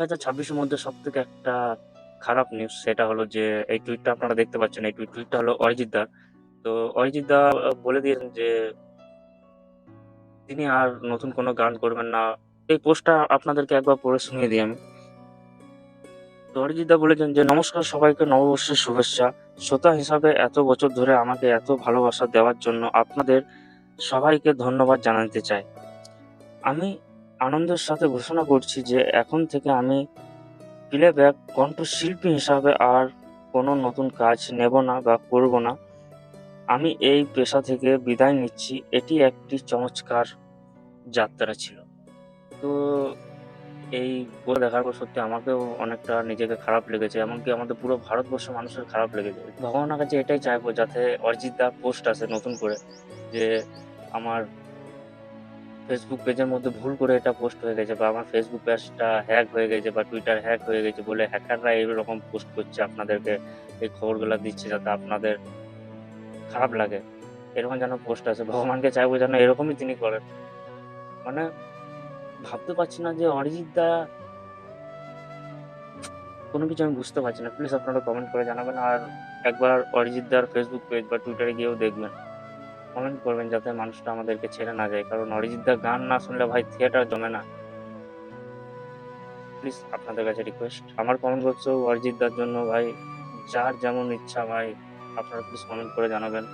2026 এর মধ্যে সবথেকে একটা খারাপ নিউজ সেটা হলো যে এই টুইটটা আপনারা দেখতে পাচ্ছেন। এই টুইটটা হলো অরিজিৎ দার। তো অরিজিৎ দা বলে দিয়েছেন যে তিনি আর নতুন কোনো গান করবেন না। এই পোস্টটা আপনাদেরকে একবার পড়ে শুনিয়ে দিই আমি। তো অরিজিৎ দা বলেছেন যে, "নমস্কার সবাইকে নববর্ষের শুভেচ্ছা। শ্রোতা হিসাবে এত বছর ধরে আমাকে এত ভালোবাসা দেওয়ার জন্য আপনাদের সবাইকে ধন্যবাদ জানাতে চাই। আমি আনন্দের সাথে ঘোষণা করছি যে এখন থেকে আমি প্লেব্যাক কণ্ঠশিল্পী হিসাবে আর কোনো নতুন কাজ নেব না বা করব না। আমি এই পেশা থেকে বিদায় নিচ্ছি। এটি একটি চমৎকার যাত্রা ছিল।" তো এই বলে দেখার পর সত্যি আমাকেও অনেকটা নিজেকে খারাপ লেগেছে। এমনকি আমাদের পুরো ভারতবর্ষের মানুষের খারাপ লেগেছে। ভগবানের কাছে এটাই চাইবো যাতে অরিজিৎ দার পোস্ট আসে নতুন করে যে আমার ফেসবুক পেজের মধ্যে ভুল করে এটা পোস্ট হয়ে গেছে বা আমার ফেসবুক পেজটা হ্যাক হয়ে গেছে বা টুইটার হ্যাক হয়ে গেছে বলে হ্যাকাররা এইরকম পোস্ট করছে আপনাদেরকে এই খবরগুলা দিচ্ছে যাতে আপনাদের খারাপ লাগে। এরকম যেন পোস্ট আসে। ভগবানকে চাইবো যেন এরকমই তিনি করেন। মানে ভাবতে পারছি না যে অরিজিৎ দা কোনো কিছু আমি বুঝতে পারছি না। প্লিজ আপনারা কমেন্ট করে জানাবেন। আর একবার অরিজিৎ দার ফেসবুক পেজ বা টুইটারে গিয়েও দেখবেন। কমেন্ট করবেন যাতে মানুষটা আমাদেরকে ছেড়ে না যায়। কারণ অরিজিৎ দার গান না শুনলে ভাই থিয়েটার জমে না। প্লিজ আপনাদের কাছে রিকোয়েস্ট। আমার কমেন্ট বক্সেও অরিজিৎ দার জন্য ভাই যার যেমন ইচ্ছা ভাই আপনারা প্লিজ কমেন্ট করে জানাবেন।